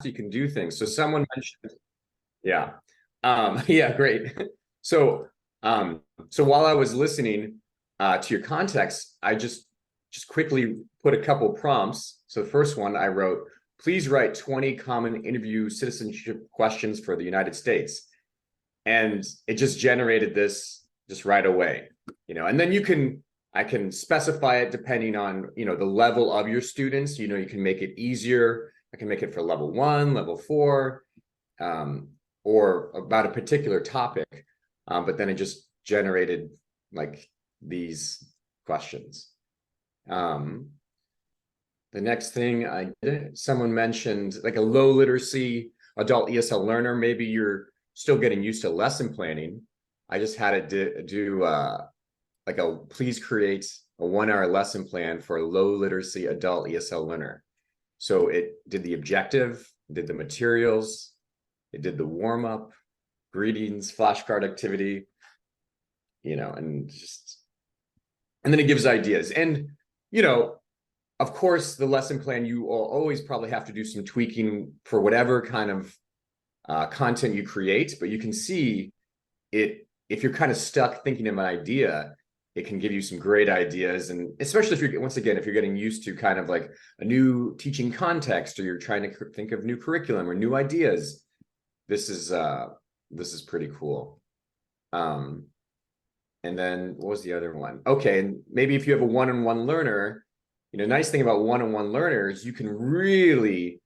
you can do things. So someone mentioned, yeah. Yeah, great. So while I was listening to your context, I just quickly put a couple prompts. So the first one I wrote, please write 20 common interview citizenship questions for the United States. And it just generated this just right away, and then I can specify it depending on, the level of your students. You can make it easier. I can make it for level 1, level 4, or about a particular topic. But then it just generated like these questions. The next thing I did, someone mentioned like a low literacy adult ESL learner. Maybe you're still getting used to lesson planning. I just had to do like please create a 1-hour lesson plan for a low literacy adult ESL learner. So it did the objective, did the materials, it did the warm-up, greetings, flashcard activity, and then it gives ideas. And, of course, the lesson plan, you will always probably have to do some tweaking for whatever kind of content you create, but you can see it, if you're kind of stuck thinking of an idea, it can give you some great ideas. And especially if you're, once again, if you're getting used to kind of like a new teaching context, or you're trying to think of new curriculum or new ideas, this is pretty cool. And then what was the other one? Okay, and maybe if you have a one-on-one learner, nice thing about one-on-one learners, you can really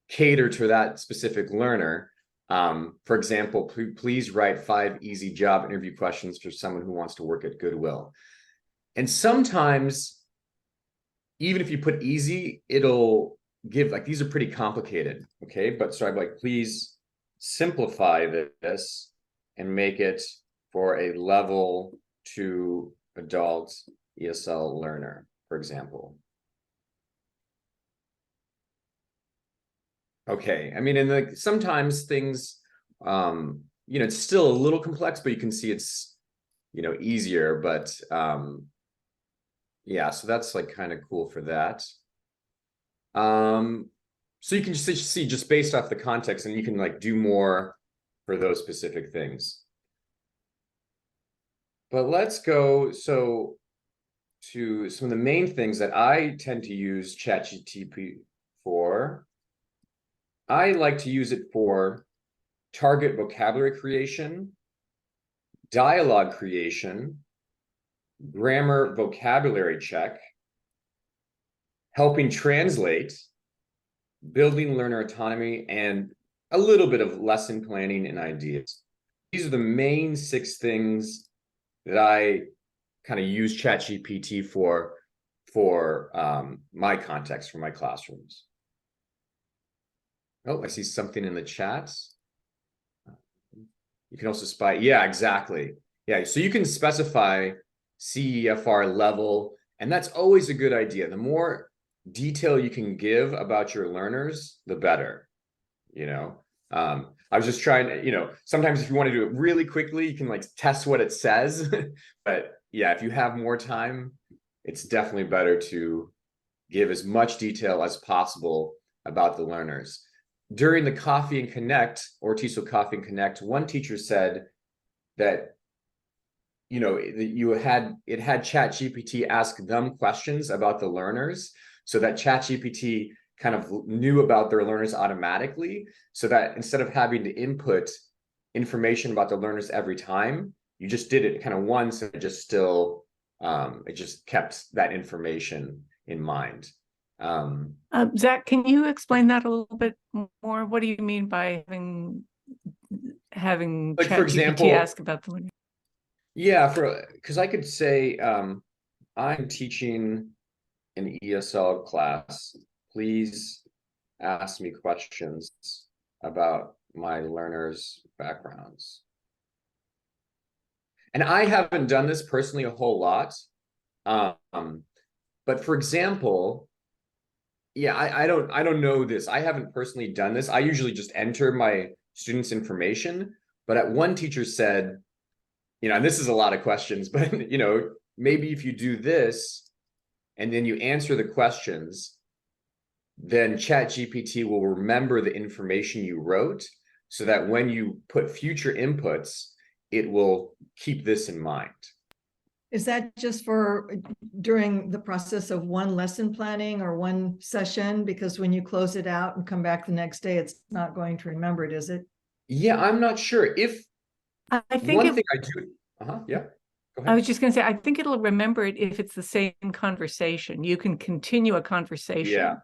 cater to that specific learner. For example, please write 5 easy job interview questions for someone who wants to work at Goodwill. And sometimes, even if you put easy, it'll give, like, these are pretty complicated, okay? But so I'm like, please simplify this and make it for a level 2 adult ESL learner, for example. Okay, I mean, and like sometimes things, it's still a little complex, but you can see it's, easier. But yeah, so that's like kind of cool for that. So you can just see just based off the context, and you can like do more for those specific things. But let's go to some of the main things that I tend to use Chat GPT for. I like to use it for target vocabulary creation, dialogue creation, grammar vocabulary check, helping translate, building learner autonomy, and a little bit of lesson planning and ideas. These are the main 6 things that I kind of use Chat GPT for my context, for my classrooms. Oh, I see something in the chat. You can also spy. Yeah, exactly. Yeah, so you can specify CEFR level, and that's always a good idea. The more detail you can give about your learners, the better. I was just trying to, sometimes if you want to do it really quickly, you can like test what it says. But yeah, if you have more time, it's definitely better to give as much detail as possible about the learners. During the Coffee and Connect, or TESOL Coffee and Connect, one teacher said that, it had Chat GPT ask them questions about the learners, so that Chat GPT kind of knew about their learners automatically, so that instead of having to input information about the learners every time, you just did it kind of once, and it just kept that information in mind. Zach, can you explain that a little bit more? What do you mean by having like, Chat for example, GPT ask about the learning? Yeah, because I could say, I'm teaching an ESL class. Please ask me questions about my learners' backgrounds. And I haven't done this personally a whole lot. But for example, yeah, I don't know this. I haven't personally done this. I usually just enter my students' information. But one teacher said, and this is a lot of questions, but maybe if you do this and then you answer the questions, then Chat GPT will remember the information you wrote so that when you put future inputs, it will keep this in mind. Is that just for during the process of one lesson planning or one session? Because when you close it out and come back the next day, it's not going to remember it, is it? Yeah, I'm not sure. If I think one thing I do, yeah, go I ahead. was just going to say, I think it'll remember it if it's the same conversation. You can continue a conversation. Yeah.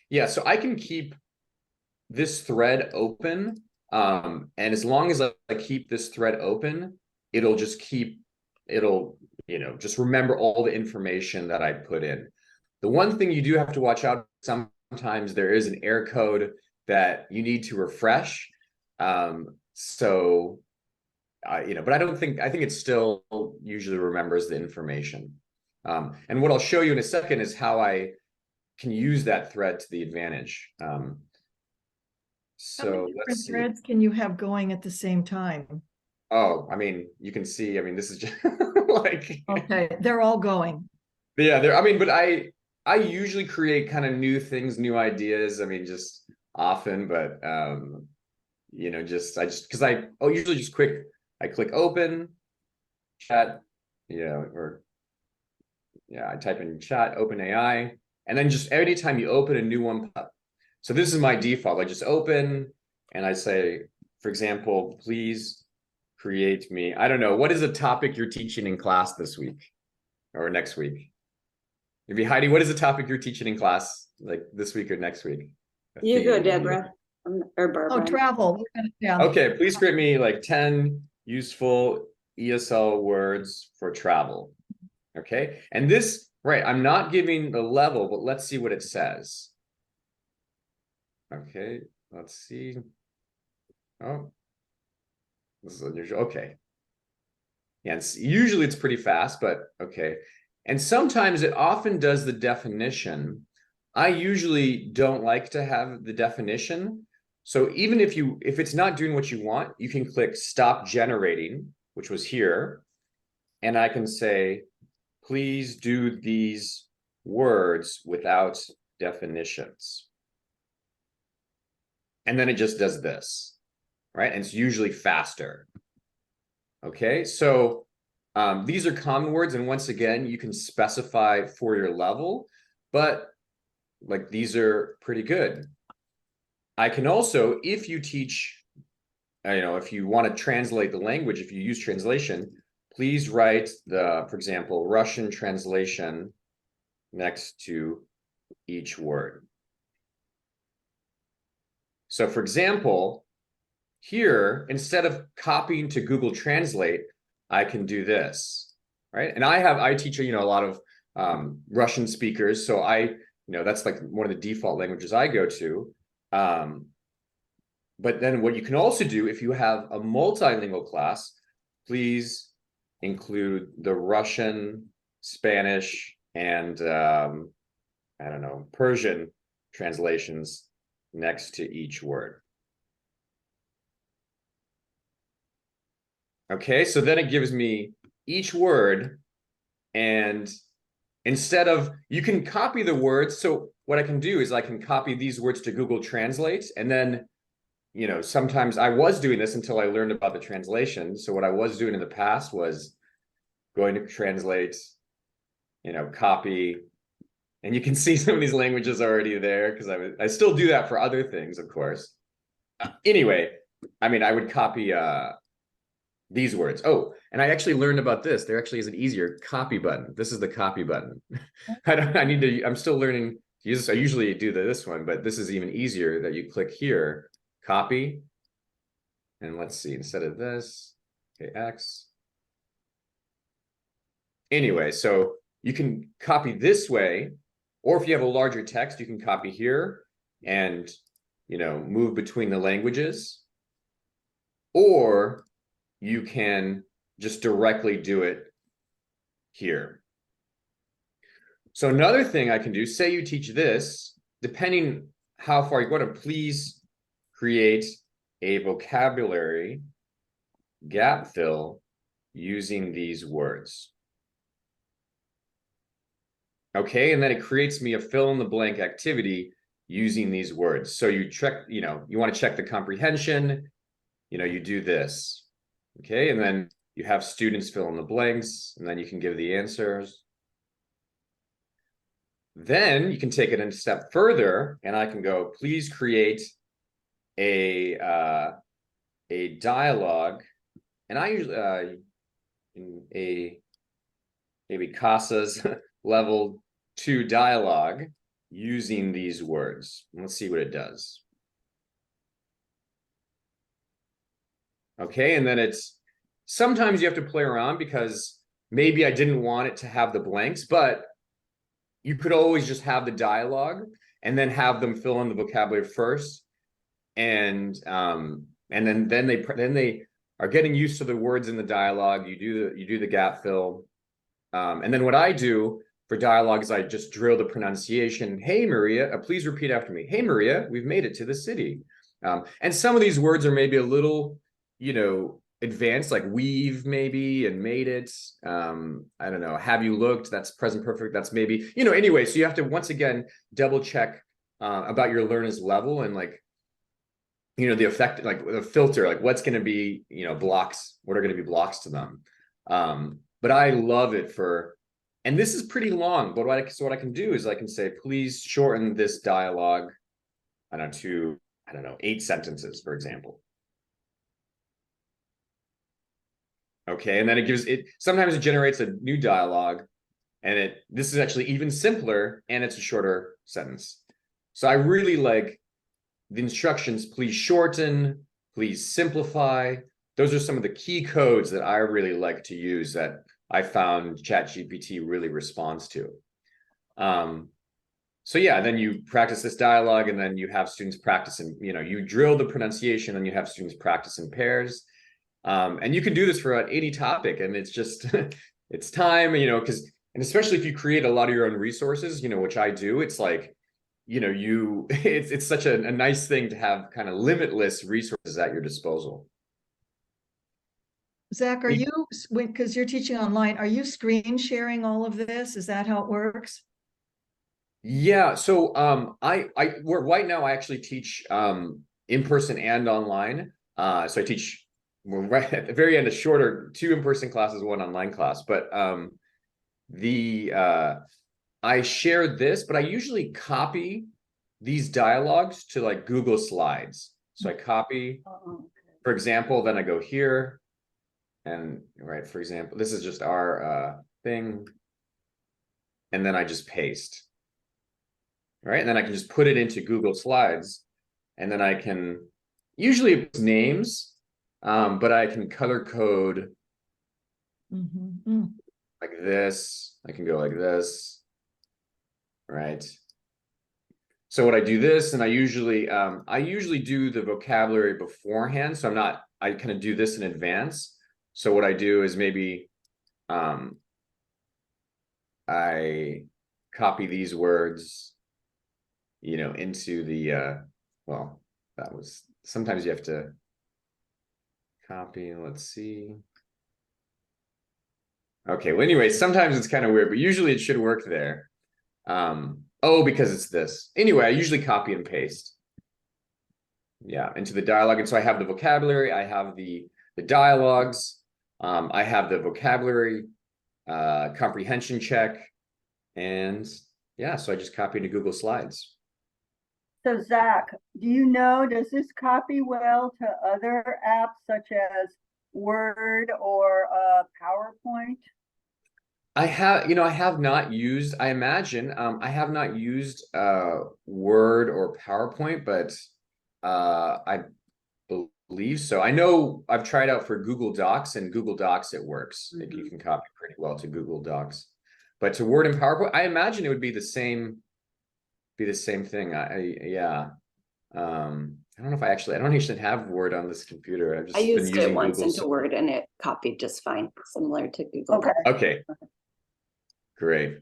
Yeah, so I can keep this thread open. And as long as I keep this thread open, it'll just just remember all the information that I put in. The one thing you do have to watch out, sometimes there is an error code that you need to refresh. But I think it still usually remembers the information. And what I'll show you in a second is how I can use that thread to the advantage. How So many let's different see. threads can you have going at the same time? Oh, I mean, you can see, this is just like, Okay, they're all going. yeah, but I usually create kind of new things, new ideas. Just often, but because I usually just I click open chat, I type in chat, open AI, and then just anytime you open a new one up. So this is my default. I just open and I say, for example, please create me. I don't know. What is a topic you're teaching in class this week or next week? Maybe Heidi, what is the topic you're teaching in class like this week or next week? You go, Deborah. Or Barbara. Oh, travel. Yeah. Okay, please create me like 10 useful ESL words for travel. Okay, and this, right, I'm not giving the level, but let's see what it says. Okay, let's see. Oh, this is unusual. Okay. Yeah, usually it's pretty fast, but okay. And sometimes it often does the definition. I usually don't like to have the definition. So even if it's not doing what you want, you can click stop generating, which was here. And I can say, please do these words without definitions. And then it just does this, right? And it's usually faster. Okay, so these are common words. And once again, you can specify for your level, but like these are pretty good. I can also, if you teach, if you want to translate the language, if you use translation, please write for example, Russian translation next to each word. So for example, here, instead of copying to Google Translate, I can do this, right? And I teach, a lot of Russian speakers. So that's like one of the default languages I go to. But then what you can also do, if you have a multilingual class, please include the Russian, Spanish, and Persian translations next to each word. Okay, so then it gives me each word, and instead of, you can copy the words. So what I can do is I can copy these words to Google Translate, and then, sometimes I was doing this until I learned about the translation. So what I was doing in the past was going to Translate, copy, and you can see some of these languages already there because I still do that for other things, of course. Anyway, I would copy these words. Oh, and I actually learned about this. There actually is an easier copy button. This is the copy button. I'm still learning to use this. I usually do this one, but this is even easier that you click here, copy. And let's see, instead of this, okay, X. Anyway, so you can copy this way, or if you have a larger text, you can copy here and, move between the languages, or you can just directly do it here. So another thing I can do, say you teach this, depending how far you go to, please create a vocabulary gap fill using these words. Okay, and then it creates me a fill in the blank activity using these words. So you check, you want to check the comprehension, you do this. Okay, and then you have students fill in the blanks, and then you can give the answers. Then you can take it a step further, and I can go, please create a dialogue. And I usually in a maybe CASA's level 2 dialogue using these words. Let's see what it does. Okay, and then it's sometimes you have to play around because maybe I didn't want it to have the blanks, but you could always just have the dialogue and then have them fill in the vocabulary first, and then they are getting used to the words in the dialogue. You do the gap fill, and then what I do for dialogue is I just drill the pronunciation. Hey Maria, please repeat after me. Hey Maria, we've made it to the city. And some of these words are maybe a little, advanced, like we've maybe and made it. I don't know. Have you looked? That's present perfect. That's maybe, anyway. So you have to once again double check about your learner's level and the effect, like the filter, like what's going to be, blocks. What are going to be blocks to them? But I love it and this is pretty long. But what I can do is I can say, please shorten this dialogue, to 8 sentences, for example. Okay, and then sometimes it generates a new dialogue, and this is actually even simpler, and it's a shorter sentence. So I really like the instructions, please shorten, please simplify. Those are some of the key codes that I really like to use that I found Chat GPT really responds to. So yeah, then you practice this dialogue, and then you have students practice you drill the pronunciation, and you have students practice in pairs. And you can do this for any topic, and it's just it's time, and especially if you create a lot of your own resources, which I do, it's like, it's such a nice thing to have kind of limitless resources at your disposal. Zach, because you're teaching online, are you screen sharing all of this? Is that how it works? Yeah, so right now I actually teach in person and online. So I teach, we're right at the very end, a shorter 2 in-person classes, 1 online class. But I share this, but I usually copy these dialogues to like Google Slides. So I copy, for example, then I go here, and for example, this is just our thing, and then I just paste. Right, and then I can just put it into Google Slides, and then I can usually it's names. But I can color code like this. I can go like this, right? So what I do this, and I usually do the vocabulary beforehand. So I kind of do this in advance. So what I do is maybe I copy these words, into the well, sometimes you have to copy. Let's see. Okay, well, anyway, sometimes it's kind of weird, but usually it should work there. Because it's this. Anyway, I usually copy and paste. Yeah, into the dialogue. And so I have the vocabulary, I have the dialogues, I have the vocabulary comprehension check, and yeah, so I just copy into Google Slides. So Zach, does this copy well to other apps such as Word or PowerPoint? I have not used, I imagine, I have not used Word or PowerPoint, but I believe so. I know I've tried out for Google Docs, and Google Docs, it works. You can copy pretty well to Google Docs. But to Word and PowerPoint, I imagine it would be the same thing. I don't know if I don't actually have Word on this computer. I used it once Google into Word, and it copied just fine, similar to Google. Okay. Great.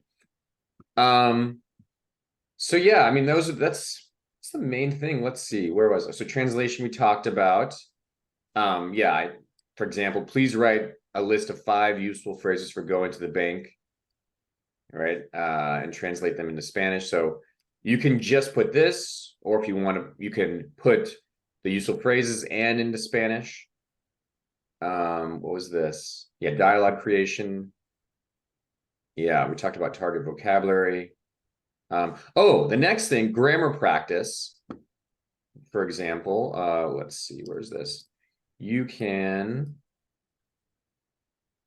So yeah, I mean, that's the main thing. Let's see, where was I? So translation we talked about. For example, please write a list of 5 useful phrases for going to the bank, right? And translate them into Spanish. So You can just put this, or if you want to, you can put the useful phrases and into Spanish. What was this? Yeah, dialogue creation. Yeah, we talked about target vocabulary. Oh, the next thing, grammar practice. For example, let's see, where's this? You can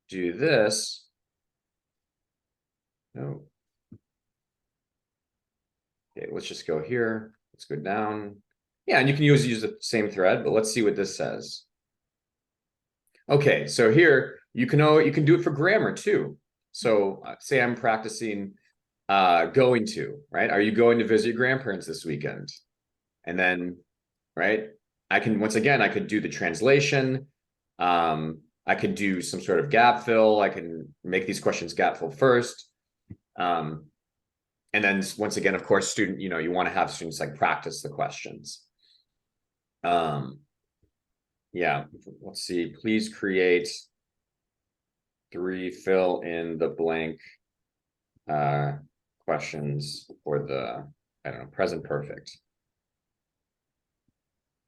do this. No. Okay, let's just go here. Let's go down. Yeah, and you can use the same thread, but let's see what this says. Okay, so here you can do it for grammar too. So say I'm practicing going to, right? Are you going to visit your grandparents this weekend? And then, right, I can, once again, I could do the translation. I could do some sort of gap fill. I can make these questions gap fill first. And then once again, of course, you want to have students like practice the questions. Yeah, let's see, please create 3 fill in the blank questions for the, I don't know, present perfect.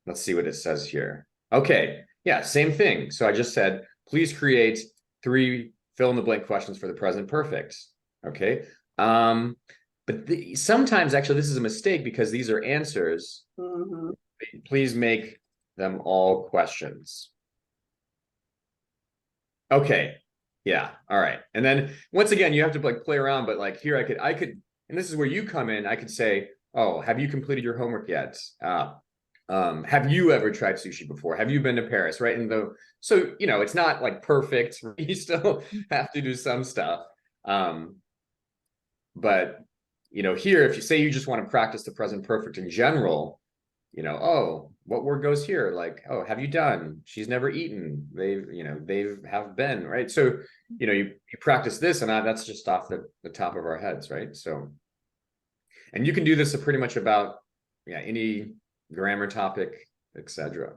Let's see what it says here. Okay, yeah, same thing. So I just said, please create 3 fill in the blank questions for the present perfect. Okay. But sometimes actually this is a mistake because these are answers. Mhm. Please make them all questions. Okay. Yeah. All right. And then once again, you have to like play around, but like here I could, and this is where you come in. I could say, oh, have you completed your homework yet? Have you ever tried sushi before? Have you been to Paris? Right. And so, it's not like perfect. You still have to do some stuff. But, here, if you say you just want to practice the present perfect in general, oh, what word goes here? Like, oh, have you done? She's never eaten. They've have been, right? So, you practice this, and that's just off the top of our heads, right? So, and you can do this pretty much about, any grammar topic, etc.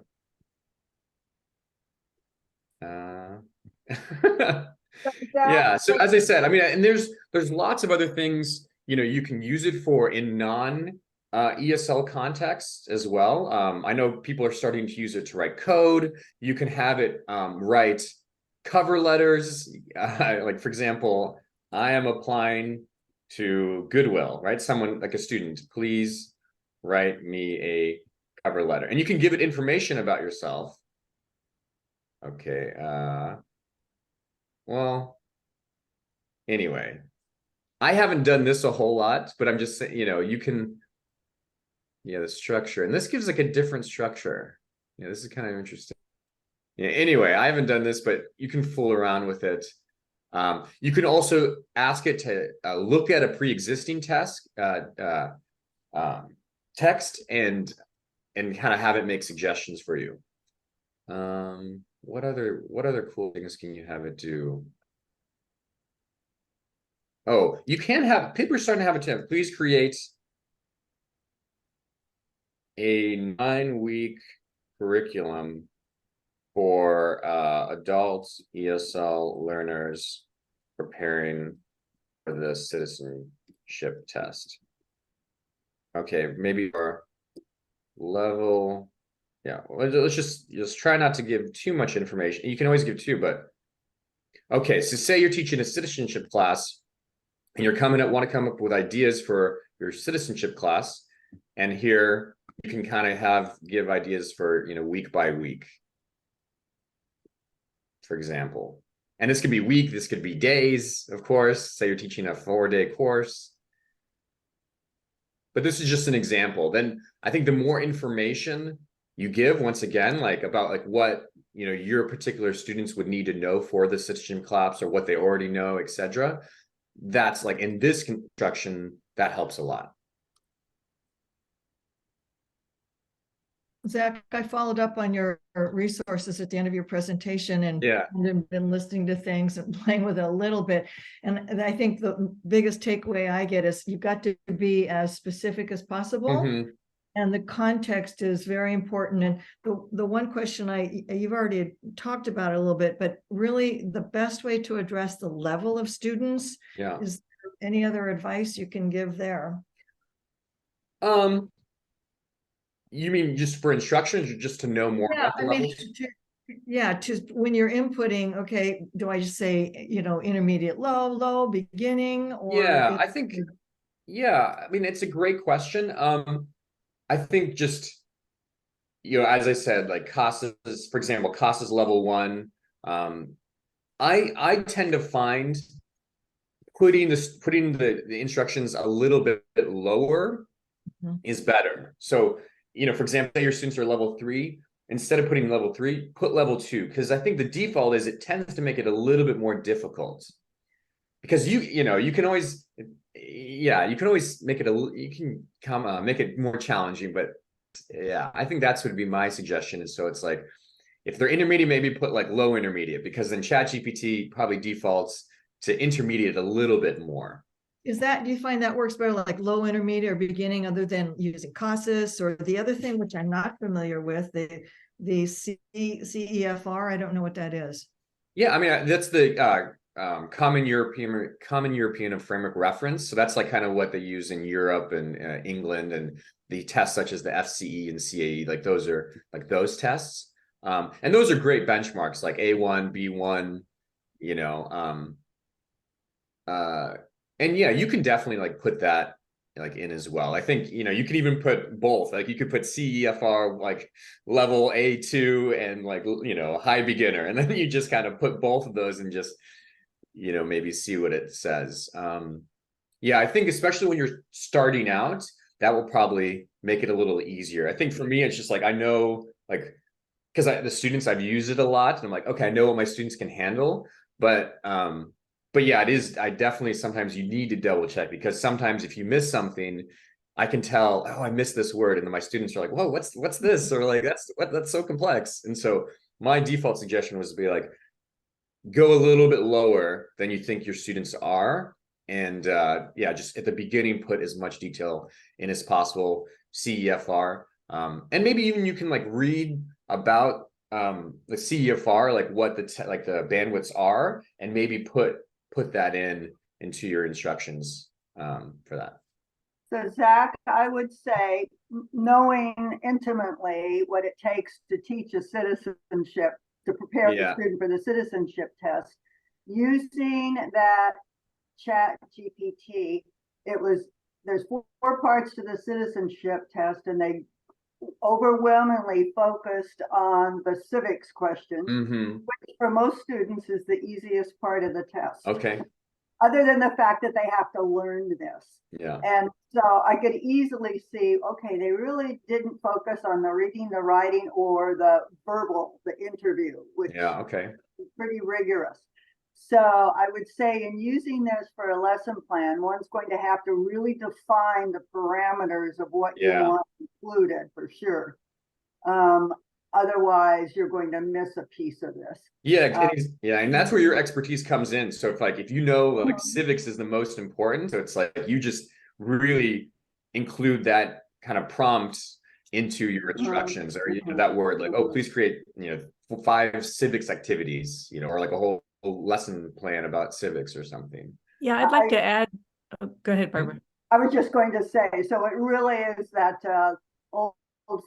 Yeah, so as I said, I mean, and there's lots of other things, you can use it for in non ESL contexts as well. I know people are starting to use it to write code. You can have it write cover letters. Like, for example, I am applying to Goodwill, right? Someone like a student, please write me a cover letter. And you can give it information about yourself. Okay. Well, anyway, I haven't done this a whole lot, but I'm just saying, you can, the structure, and this gives like a different structure. Yeah, this is kind of interesting. Yeah, anyway, I haven't done this, but you can fool around with it. You can also ask it to look at a pre-existing text and kind of have it make suggestions for you. What other cool things can you have it do? Oh, you can have, people are starting to have a tip. Please create a 9-week curriculum for adults, ESL learners preparing for the citizenship test. Okay, maybe our level, yeah, let's just try not to give too much information. You can always give 2, but okay, so say you're teaching a citizenship class and you're want to come up with ideas for your citizenship class, and here you can kind of give ideas for week by week, for example. And this could be week, this could be days, of course. Say you're teaching a 4-day course. But this is just an example. Then I think the more information you give, once again, like about like what your particular students would need to know for the citizenship class, or what they already know, etc. That's like in this construction, that helps a lot. Zach, I followed up on your resources at the end of your presentation, and been listening to things and playing with it a little bit. And I think the biggest takeaway I get is you've got to be as specific as possible. Mm-hmm. And the context is very important. And the one question you've already talked about it a little bit, but really the best way to address the level of students, is there any other advice you can give there? You mean just for instructions or just to know more Yeah, about the I mean, levels? to when you're inputting, okay, do I just say, intermediate, low, beginning, or Yeah, I think, yeah, I mean, it's a great question. I think just, as I said, like CASA's, for example, CASA's level 1. I tend to find putting the instructions a little bit lower Mhm. is better. So, for example, say your students are level 3, instead of putting level 3, put level 2, because I think the default is it tends to make it a little bit more difficult. Because you can always, yeah, you can always make it make it more challenging, but yeah, I think that's would be my suggestion. Is so it's like, if they're intermediate, maybe put like low intermediate, because then Chat GPT probably defaults to intermediate a little bit more. do you find that works better, like low, intermediate, or beginning, other than using CASAS, or the other thing, which I'm not familiar with, the CEFR? I don't know what that is. Yeah, I mean, that's the Common European Framework Reference. So that's like kind of what they use in Europe and England, and the tests such as the FCE and CAE, like those are like those tests. And those are great benchmarks, like A1, B1, and yeah, you can definitely like put that like in as well. I think, you can even put both. Like you could put CEFR like level A2 and like, high beginner. And then you just kind of put both of those and just, maybe see what it says. Yeah, I think especially when you're starting out, that will probably make it a little easier. I think for me, it's just like, I know, like, because the students, I've used it a lot, and I'm like, okay, I know what my students can handle. But yeah, it is, I definitely, sometimes you need to double check, because sometimes if you miss something, I can tell, oh, I missed this word. And then my students are like, whoa, what's this? Or like, that's so complex. And so my default suggestion was to be like, go a little bit lower than you think your students are. And yeah, just at the beginning, put as much detail in as possible, CEFR. And maybe even you can like read about the CEFR, like what the bandwidths are, and maybe put that into your instructions for that. So Zach, I would say, knowing intimately what it takes to teach a citizenship, to prepare the student for the citizenship test, using that Chat GPT, there's four parts to the citizenship test, and they overwhelmingly focused on the civics questions, which for most students is the easiest part of the test. Okay. Other than the fact that they have to learn this. Yeah. And so I could easily see, okay, they really didn't focus on the reading, the writing, or the verbal, the interview, which is pretty rigorous. So I would say, in using this for a lesson plan, one's going to have to really define the parameters of what you want included, for sure. Otherwise, you're going to miss a piece of this. Yeah, and that's where your expertise comes in. So if you know like civics is the most important, so it's like you just really include that kind of prompt into your instructions, or that word, like, oh, please create 5 civics activities, or like a whole lesson plan about civics or something. Yeah, I'd like to add. Oh, go ahead, Barbara. I was just going to say, so it really is that old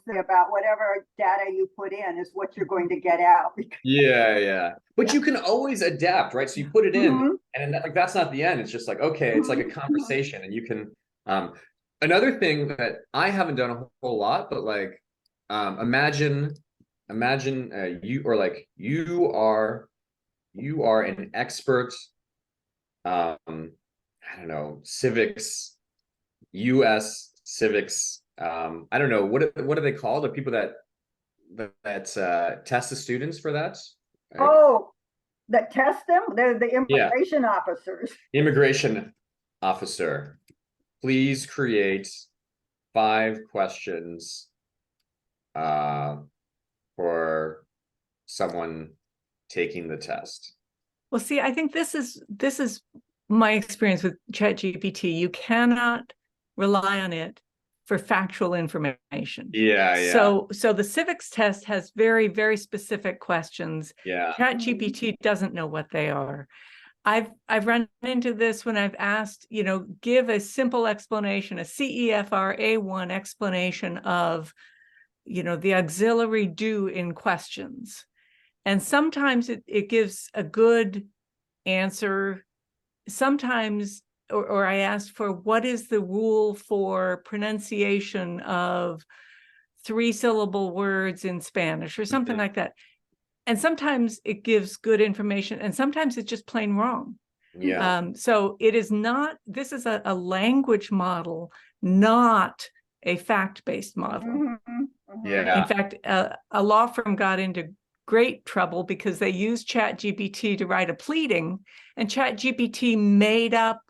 thing about whatever data you put in is what you're going to get out. Yeah. But you can always adapt, right? So you put it in, and like that's not the end. It's just like, okay, it's like a conversation, and you can. Another thing that I haven't done a whole lot, but like, imagine you are an expert. I don't know, civics, U.S. civics. I don't know, what do they call the people that test the students for that? Oh, that test them? They're the immigration officers. Immigration officer. Please create 5 questions for someone taking the test. Well, see, I think this is my experience with Chat GPT. You cannot rely on it for factual information. Yeah. So the civics test has very, very specific questions. Yeah. Chat GPT doesn't know what they are. I've run into this when I've asked, give a simple explanation, a CEFR A1 explanation of, the auxiliary do in questions. And sometimes it gives a good answer. Sometimes, or I asked for what is the rule for pronunciation of 3-syllable words in Spanish or something like that. And sometimes it gives good information and sometimes it's just plain wrong. Yeah. So it is not, this is a language model, not a fact-based model. Yeah. In fact, a law firm got into great trouble because they used Chat GPT to write a pleading, and Chat GPT made up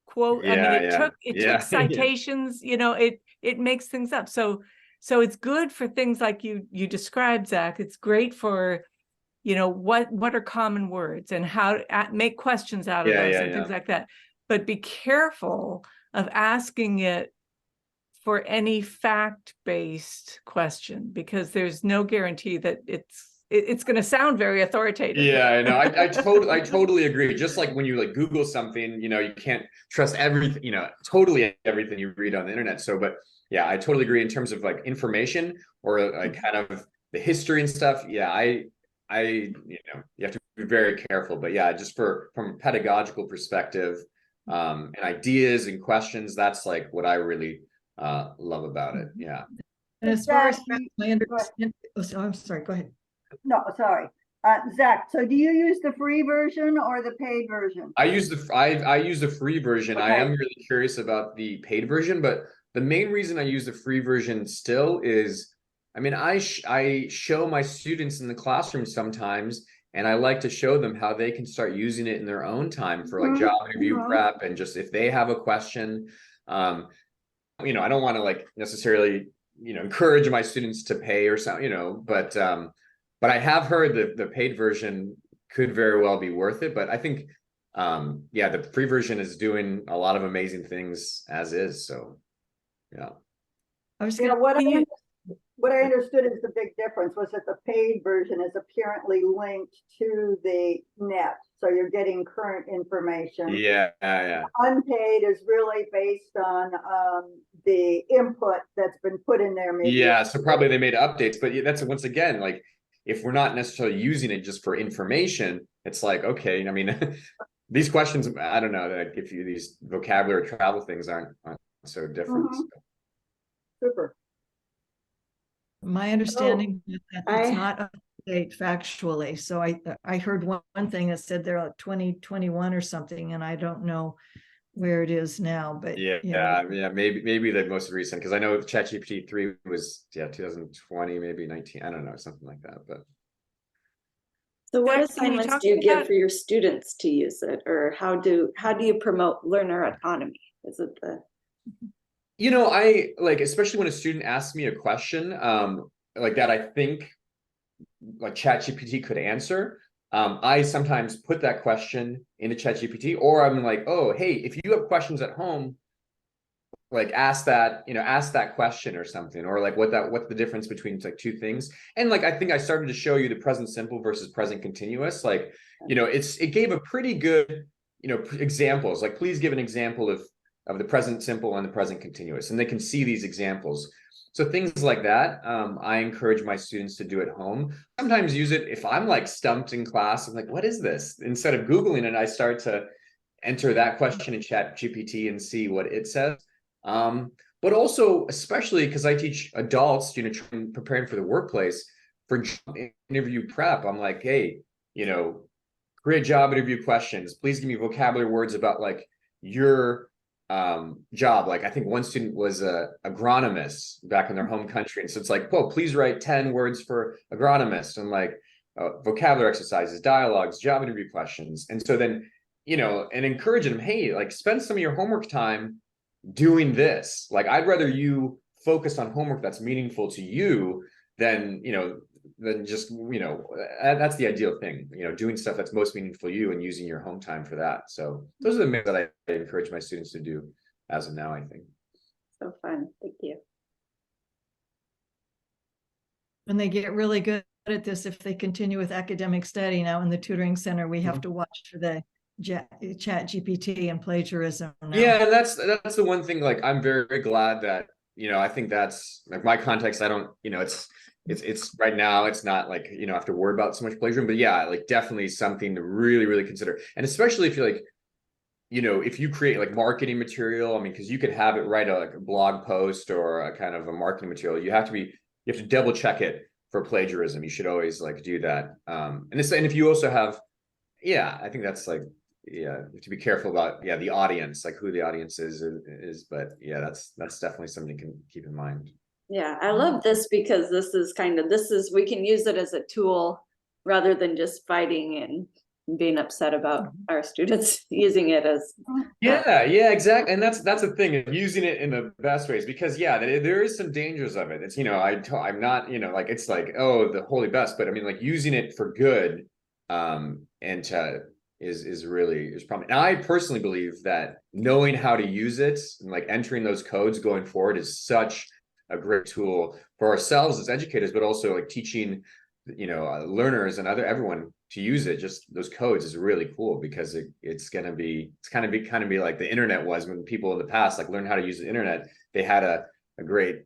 quote. I mean, it took citations. It makes things up. So it's good for things like you described, Zach. It's great for what are common words and how to make questions out of those and things like that. But be careful of asking it for any fact-based question, because there's no guarantee that it's going to sound very authoritative. Yeah, I know. I totally agree. Just like when you like Google something, you can't trust everything, totally everything you read on the internet. So, but yeah, I totally agree in terms of like information or like kind of the history and stuff. Yeah, you have to be very careful. But yeah, just from a pedagogical perspective, and ideas and questions, that's like what I really love about it. Yeah. And as far as my understanding, I'm sorry, go ahead. No, sorry. Zach, so do you use the free version or the paid version? I use the free version. Okay. I am really curious about the paid version, but the main reason I use the free version still is, I mean, I show my students in the classroom sometimes, and I like to show them how they can start using it in their own time for like job interview prep, and just if they have a question. I don't want to like necessarily, encourage my students to pay or something, but I have heard that the paid version could very well be worth it. But I think, the free version is doing a lot of amazing things as is. So, yeah. I was what I understood is the big difference was that the paid version is apparently linked to the net. So you're getting current information. Yeah. Unpaid is really based on the input that's been put in there. Maybe. Yeah. So probably they made updates, but that's once again, like, if we're not necessarily using it just for information, it's like, okay, I mean, these questions, I don't know, that give you these vocabulary travel things aren't so different. So. Super. My understanding is that it's not up to date factually. So I heard one thing that said they're like 2021 or something, and I don't know where it is now, but maybe the most recent, because I know Chat GPT 3 was 2020, maybe 19, I don't know, something like that. But so what assignments do you give for your students to use it, or how do you promote learner autonomy? Is it I like, especially when a student asks me a question like that, I think like Chat GPT could answer. I sometimes put that question into Chat GPT, or I'm like, oh, hey, if you have questions at home, like ask that question or something, or like what's the difference between like two things. And like, I think I started to show you the present simple versus present continuous. Like, it gave a pretty good, examples, like, please give an example of the present simple and the present continuous, and they can see these examples. So things like that, I encourage my students to do at home. Sometimes use it if I'm like stumped in class. I'm like, what is this? Instead of Googling it, I start to enter that question in Chat GPT and see what it says. But also, especially because I teach adults, preparing for the workplace, for job interview prep, I'm like, hey, create job interview questions. Please give me vocabulary words about like your job. Like, I think one student was a agronomist back in their home country, and so it's like, whoa, please write 10 words for agronomist, and like vocabulary exercises, dialogues, job interview questions. And so then, and encourage them, hey, like, spend some of your homework time doing this. Like, I'd rather you focus on homework that's meaningful to you than just that's the ideal thing, doing stuff that's most meaningful to you and using your home time for that. So those are the things that I encourage my students to do as of now, I think. So fun. Thank you. And they get really good at this if they continue with academic study. Now in the tutoring center, we have to watch for the Chat GPT and plagiarism now. Yeah, and that's the one thing, like, I'm very, very glad that, I think that's like my context. I don't, it's right now, it's not like, I have to worry about so much plagiarism, but yeah, like definitely something to really, really consider. And especially if you're like, if you create like marketing material, I mean, because you could have it write like a blog post or a kind of a marketing material, you have to double check it for plagiarism. You should always like do that. And if you also have, yeah, I think that's like, yeah, you have to be careful about, the audience, like who the audience is, but yeah, that's definitely something you can keep in mind. Yeah, I love this because we can use it as a tool rather than just fighting and being upset about our students using it as. Yeah, exactly. And that's the thing, using it in the best ways, because there is some dangers of it. It's, I'm not, like, it's like, oh, the holy best, but I mean, like using it for good, and to is probably, and I personally believe that knowing how to use it and like entering those codes going forward is such a great tool for ourselves as educators, but also like teaching, learners and everyone to use it. Just those codes is really cool, because it's kind of be like the internet was, when people in the past like learned how to use the internet. They had a great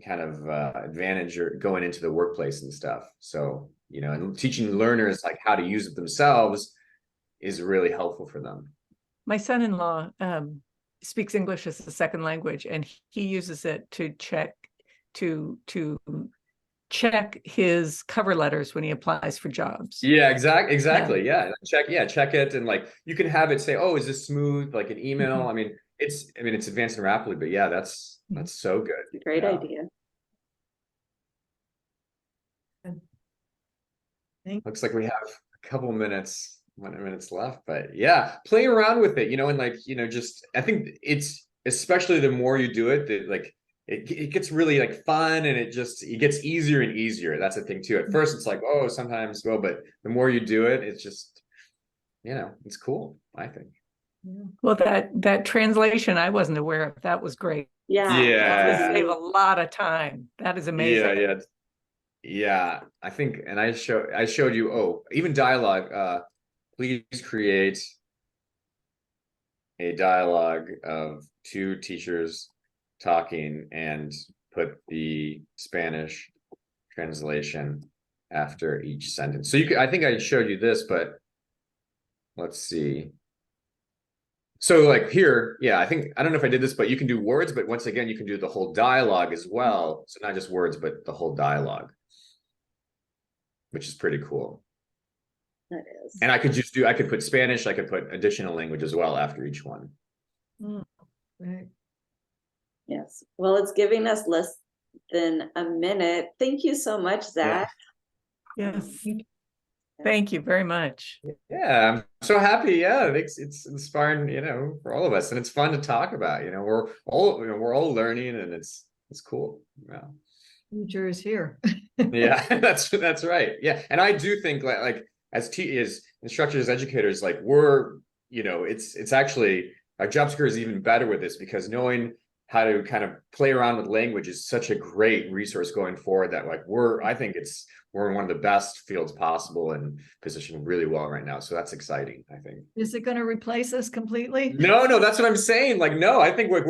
kind of advantage or going into the workplace and stuff. So, and teaching learners like how to use it themselves is really helpful for them. My son-in-law speaks English as a second language, and he uses it to check his cover letters when he applies for jobs. Yeah, exactly. Yeah. Check it. And like, you can have it say, oh, is this smooth? Like an email. Mm-hmm. I mean, it's advancing rapidly, but yeah, that's so good. Great idea. Looks like we have a couple minutes left, but yeah, play around with it, and like, just, I think it's, especially the more you do it, that like, it gets really like fun, and it gets easier and easier. That's the thing too. At first it's like, oh, sometimes, well, but the more you do it, it's just, it's cool, I think. Well, that translation, I wasn't aware of. That was great. Yeah. Save a lot of time. That is amazing. Yeah. I think, and I showed you, even dialogue, please create a dialogue of two teachers talking and put the Spanish translation after each sentence. So I think I showed you this, but let's see. So like here, I don't know if I did this, but you can do words, but once again, you can do the whole dialogue as well. So not just words, but the whole dialogue, which is pretty cool. That is. And I could put Spanish, I could put additional language as well after each one. Right. Yes. Well, it's giving us less than a minute. Thank you so much, Zach. Yes. Thank you very much. Yeah, I'm so happy. Yeah, it's inspiring, for all of us, and it's fun to talk about. We're all learning, and it's cool. Yeah. Future is here. Yeah, that's right. Yeah, and I do think like as instructors, educators, like we're, it's actually, our job security is even better with this, because knowing how to kind of play around with language is such a great resource going forward, that like I think we're in one of the best fields possible and positioned really well right now. So that's exciting, I think. Is it going to replace us completely? No, that's what I'm saying. Like, no, I think we're